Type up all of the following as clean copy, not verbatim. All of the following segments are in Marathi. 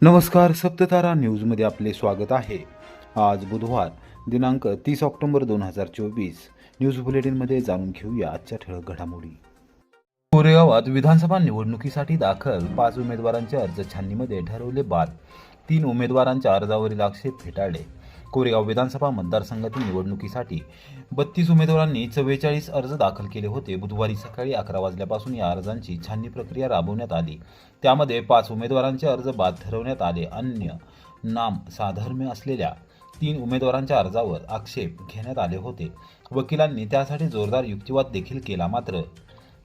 नमस्कार, सप्ततारा न्यूजमध्ये आपले स्वागत आहे। आज बुधवार दिनांक 30 ऑक्टोबर 2024 न्यूज बुलेटिनमध्ये जाणून घेऊया आजच्या ठळक घडामोडी। कोरेगावात विधानसभा निवडणुकीसाठी दाखल 5 उमेदवारांचे अर्ज छाननीमध्ये ठरवले बाद। 3 उमेदवारांच्या अर्जावरील आक्षेप फेटाळले। कोरेगाव विधानसभा मतदारसंघातील निवडणुकीसाठी 32 उमेदवारांनी 44 अर्ज दाखल केले होते। बुधवारी सकाळी 11 वाजल्यापासून या अर्जांची छाननी प्रक्रिया राबवण्यात आली। त्यामध्ये 5 उमेदवारांचे अर्ज बाद ठरवण्यात आले। अन्य नाम साधर्म्य असलेल्या 3 उमेदवारांच्या अर्जावर आक्षेप घेण्यात आले होते। वकिलांनी त्यासाठी जोरदार युक्तिवाद देखील केला, मात्र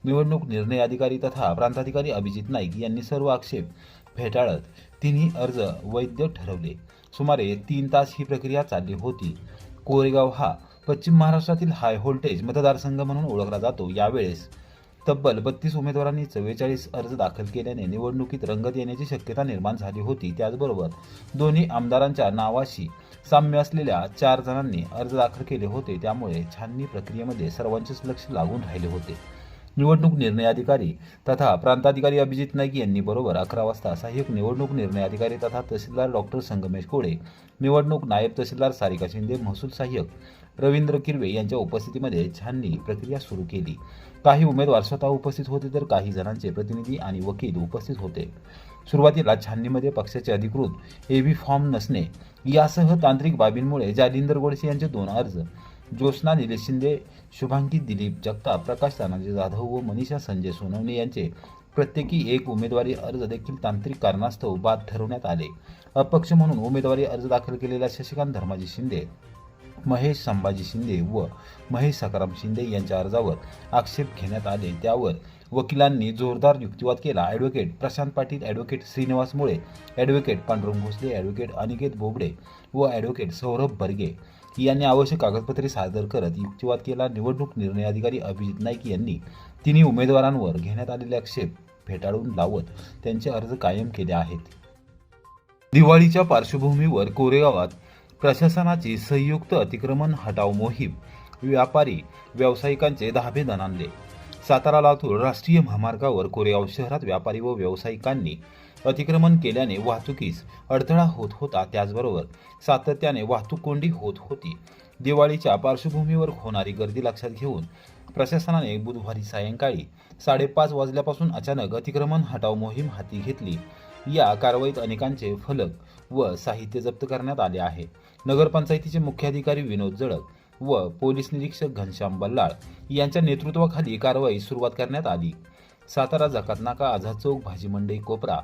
निवडणूक निर्णय अधिकारी तथा प्रांताधिकारी अभिजित नाईक यांनी सर्व आक्षेप फेटाळत तिन्ही अर्ज वैध ठरवले। सुमारे 3 तास ही प्रक्रिया चालली होती। कोरेगाव हा पश्चिम महाराष्ट्रातील हाय व्होल्टेज मतदारसंघ म्हणून ओळखला जातो। यावेळेस तब्बल 32 उमेदवारांनी 44 अर्ज दाखल केल्याने निवडणुकीत रंगत येण्याची शक्यता निर्माण झाली होती। त्याचबरोबर दोन्ही आमदारांच्या नावाशी साम्य असलेल्या 4 जणांनी अर्ज दाखल केले होते। त्यामुळे छाननी प्रक्रियेमध्ये सर्वांचेच लक्ष लागून राहिले होते। निवडणूक निर्णय अधिकारी तथा प्रांताधिकारी अभिजित नाईक यांनी बरोबर 11 वाजता सहाय्यक निवडणूक निर्णय अधिकारी तथा तहसीलदार डॉक्टर संगमेश कोळे, निवडणूक नायब तहसीलदार सारिका शिंदे, महसूल सहाय्यक रवींद्र किरवे यांच्या उपस्थितीमध्ये छाननी प्रक्रिया सुरू केली। काही उमेदवार स्वतः उपस्थित होते तर काही जणांचे प्रतिनिधी आणि वकील उपस्थित होते। सुरुवातीला छाननीमध्ये पक्षाचे अधिकृत एबी फॉर्म नसणे यासह तांत्रिक बाबींमुळे जालिंदर गोडसे यांचे 2 अर्ज, ज्योत्स्ना निलेश शिंदे, शुभांगी दिलीप जगताप, प्रकाश तानाजी जाधव व मनीषा संजय सोनवणे यांचे प्रत्येकी 1 उमेदवारी अर्ज देखील तांत्रिक कारणास्तव बाद ठरवण्यात आले। अपक्ष म्हणून उमेदवारी अर्ज दाखल केलेल्या शशिकांत धर्माजी शिंदे, महेश संभाजी शिंदे व महेश सकाराम शिंदे यांच्या अर्जावर आक्षेप घेण्यात आले। त्यावर वकिलांनी जोरदार युक्तिवाद केला। ॲडव्होकेट प्रशांत पाटील, ॲडव्होकेट श्रीनिवास मुळे, ॲडव्होकेट पांडुरंग भोसले, ॲडव्होकेट अनिकेत बोबडे व ॲडव्होकेट सौरभ बर्गे यांनी आवश्यक कागदपत्रे सादर करत युक्तिवाद केला। निवडणूक निर्णय अधिकारी अभिजित नाईक यांनी तिन्ही उमेदवारांवर घेण्यात आलेले आक्षेप फेटाळून लावत त्यांचे अर्ज कायम केले आहेत। दिवाळीच्या पार्श्वभूमीवर कोरेगावात प्रशासनाची संयुक्त अतिक्रमण हटाव मोहीम, व्यापारी व्यावसायिकांचे धाबे दणाणले। सातारा लातूर राष्ट्रीय महामार्गावर कोरेगाव शहरात व्यापारी व व्यावसायिकांनी अतिक्रमण केल्याने वाहतुकीस अडथळा होत होता। त्याचबरोबर सातत्याने वाहतूक कोंडी होत होती। दिवाळीच्या पार्श्वभूमीवर होणारी गर्दी लक्षात घेऊन प्रशासनाने बुधवारी सायंकाळी 5:30 वाजल्यापासून अचानक अतिक्रमण हटाव मोहीम हाती घेतली। या कारवाईत अनेकांचे फलक व साहित्य जप्त करण्यात आले आहे। नगरपंचायतीचे मुख्याधिकारी विनोद जळक व पोलीस निरीक्षक घनश्याम बल्लाळ यांच्या नेतृत्वाखाली कारवाई सुरुवात करण्यात आली। सातारा जकात नाका, आझाद चौक, भाजी मंडई कोपरा,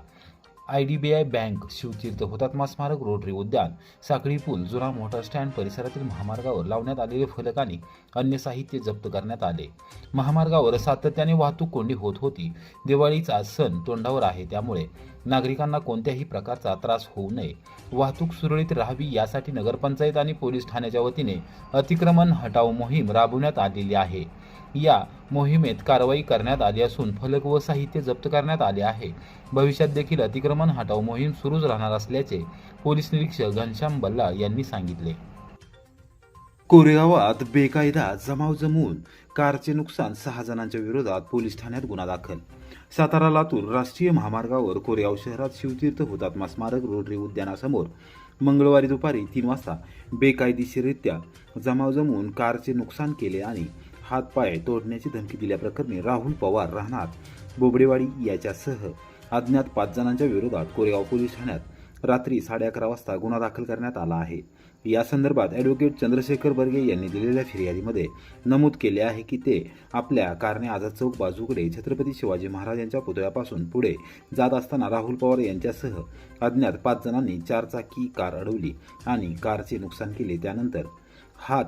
IDBI बँक, शिवतीर्थ हुतात्मा स्मारक, रोटरी उद्यान, साखळी पूल, जुना मोटार स्टँड परिसरातील महामार्गावर लावण्यात आलेले फलक आणि अन्य साहित्य जप्त करण्यात आले। महामार्गावर सातत्याने वाहतूक कोंडी होत होती। दिवाळीचा सण तोंडावर आहे, त्यामुळे नागरिकांना कोणत्याही प्रकारचा त्रास होऊ नये, वाहतूक सुरळीत राहावी यासाठी नगरपंचायत आणि पोलीस ठाण्याच्या वतीने अतिक्रमण हटाव मोहीम राबवण्यात आलेली आहे। या मोहिमेत कारवाई करण्यात आली असून फलक व साहित्य जप्त करण्यात आले आहे। भविष्यात देखील अतिक्रमण हटाव मोहीम सुरूच राहणार असल्याचे पोलीस निरीक्षक घनश्याम बल्लाळ यांनी सांगितले। कोरेगावात बेकायदा जमाव जमवून कारचे नुकसान, 6 जणांच्या विरोधात पोलीस ठाण्यात गुन्हा दाखल। सातारा लातूर राष्ट्रीय महामार्गावर कोरेगाव शहरात शिवतीर्थ हुतात्मा स्मारक, रोटरी उद्यानासमोर मंगळवारी दुपारी 3 वाजता बेकायदेशीररित्या जमाव जमवून कारचे नुकसान केले आणि हातपाय तोडण्याची धमकी दिल्याप्रकरणी राहुल पवार राहणार बोबडेवाडी याच्यासह अज्ञात 5 जणांच्या विरोधात कोरेगाव पोलीस ठाण्यात रात्री 11:30 वाजता गुन्हा दाखल करण्यात आला आहे। या संदर्भात ॲडव्होकेट चंद्रशेखर बर्गे यांनी दिलेल्या फिर्यादीमध्ये नमूद केले आहे की ते आपल्या कारने आझाद चौक बाजूकडे छत्रपती शिवाजी महाराज यांच्या पुतळ्यापासून पुढे जात असताना राहुल पवार यांच्यासह अज्ञात 5 जणांनी 4 चाकी कार अडवली आणि कारचे नुकसान केले। त्यानंतर हात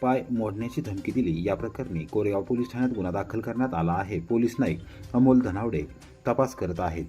पाय मोडण्याची धमकी दिली। या प्रकरणी कोरेगाव पोलीस ठाण्यात गुन्हा दाखल करण्यात आला आहे। पोलीस नाईक अमोल धनावडे तपास करत आहेत।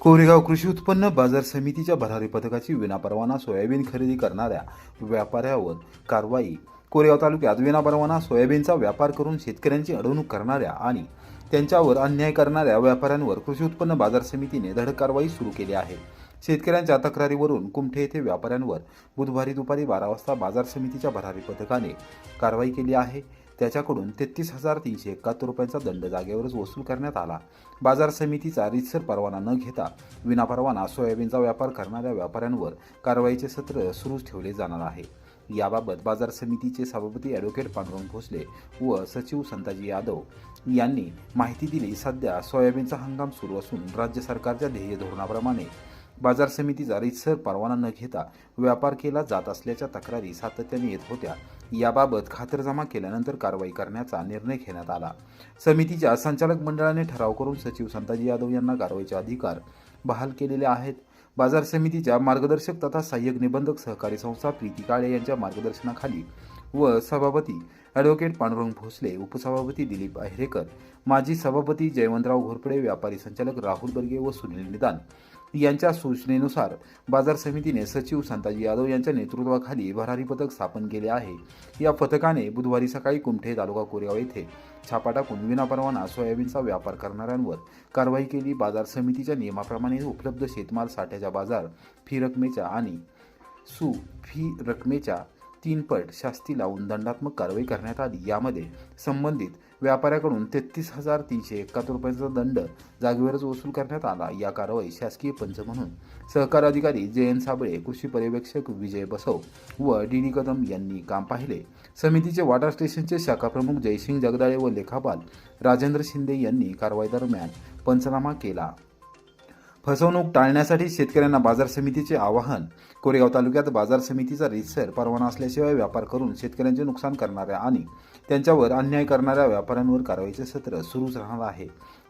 कोरेगाव कृषी उत्पन्न बाजार समितीच्या भरारी पथकाची विनापरवाना सोयाबीन खरेदी करणाऱ्या व्यापाऱ्यावर कारवाई। कोरेगाव तालुक्यात विनापरवाना सोयाबीनचा व्यापार करून शेतकऱ्यांची अडवणूक करणाऱ्या आणि त्यांच्यावर अन्याय करणाऱ्या व्यापाऱ्यांवर कृषी उत्पन्न बाजार समितीने धडक कारवाई सुरू केली आहे। शेतकऱ्यांच्या तक्रारीवरून कुमठे येथे व्यापाऱ्यांवर बुधवारी दुपारी 12 वाजता बाजार समितीच्या भरारी पथकाने कारवाई केली आहे। त्याच्याकडून 33,371 रुपयांचा दंड जागेवरच वसूल करण्यात आला. बाजार समितीचा रीतसर परवाना न घेता विनापरवाना सोयाबीनचा व्यापार करणाऱ्या व्यापाऱ्यांवर कारवाईचे सत्र सुरूच ठेवले जाणार आहे. याबाबत बाजार समितीचे सभापती ॲडव्होकेट पांडुरंग भोसले व सचिव संताजी यादव यांनी माहिती दिली. सध्या सोयाबीनचा हंगाम सुरू असून राज्य सरकारच्या ध्येय धोरणाप्रमाणे बाजार समितीचा रीतसर परवाना न घेता व्यापार केला जात असल्याच्या तक्रारी सातत्याने येत होत्या. याबाबत खातरजमा केल्यानंतर कारवाई करण्याचा निर्णय घेण्यात आला. समितीच्या संचालक मंडळाने ठराव करून सचिव संताजी यादव यांना कारवाईचे अधिकार बहाल केलेले आहेत. बाजार समितीच्या मार्गदर्शक तथा सहाय्यक निबंधक सहकारी संस्था प्रीती काळे यांच्या मार्गदर्शनाखाली व सभापती ॲडव्होकेट पांडुरंग भोसले, उपसभापती दिलीप अहिरेकर, माजी सभापती जयवंतराव घोरपडे, व्यापारी संचालक राहुल बर्गे व सुनील निदान यांच्या सूचनेनुसार बाजार समितीने सचिव संताजी यादव यांच्या नेतृत्वाखाली भरारी पथक स्थापन केले आहे. या पथकाने बुधवारी सकाळी कुमठे तालुका कोरेगाव येथे छापा टाकून विनापरवाना सोयाबीनचा व्यापार करणाऱ्यांवर कारवाई केली. बाजार समितीच्या नियमाप्रमाणे उपलब्ध शेतमाल साठ्याच्या बाजार फी रकमेच्या आणि फी रकमेच्या 3 पट शास्ती लावून दंडात्मक कारवाई करण्यात आली. यामध्ये संबंधित व्यापाऱ्याकडून 33,371 रुपयांचा दंड जागेवरच वसूल करण्यात आला. या कारवाई शासकीय पंच म्हणून सहकार अधिकारी जयंत साबळे, कृषी पर्यवेक्षक विजय बसव व डी कदम यांनी काम पाहिले. समितीचे वॉटर स्टेशनचे शाखा प्रमुख जयसिंग जगदाळे व लेखापाल राजेंद्र शिंदे यांनी कारवाई दरम्यान पंचनामा केला. फसवणूक टाळण्यासाठी शेतकऱ्यांना बाजार समितीचे आवाहन. कोरेगाव तालुक्यात बाजार समितीचा रीतसर परवाना असल्याशिवाय व्यापार करून शेतकऱ्यांचे नुकसान करणाऱ्या आणि त्यांच्यावर अन्याय करणाऱ्या व्यापाऱ्यांवर कारवाईचे सत्र सुरूच राहणार आहे.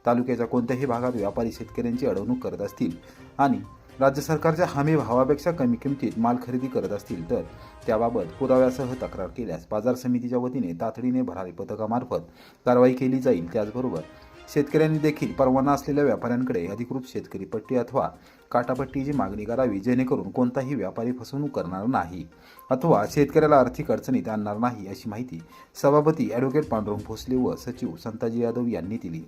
तालुक्याच्या कोणत्याही भागात व्यापारी शेतकऱ्यांची अडवणूक करत असतील आणि राज्य सरकारच्या हमी भावापेक्षा कमी किमतीत माल खरेदी करत असतील तर त्याबाबत पुराव्यासह तक्रार केल्यास बाजार समितीच्या वतीने तातडीने भरारी पथकामार्फत कारवाई केली जाईल. त्याचबरोबर शेतकऱ्यांनी देखील परवाना असलेल्या व्यापाऱ्यांकडे अधिकृत शेतकरी पट्टी अथवा काटापट्टीची मागणी करावी, जेणेकरून कोणताही व्यापारी फसवणूक करणार नाही अथवा शेतकऱ्याला आर्थिक अडचणीत आणणार नाही, अशी माहिती सभापती ॲडव्होकेट पांडुरंग भोसले व सचिव संताजी यादव यांनी दिली.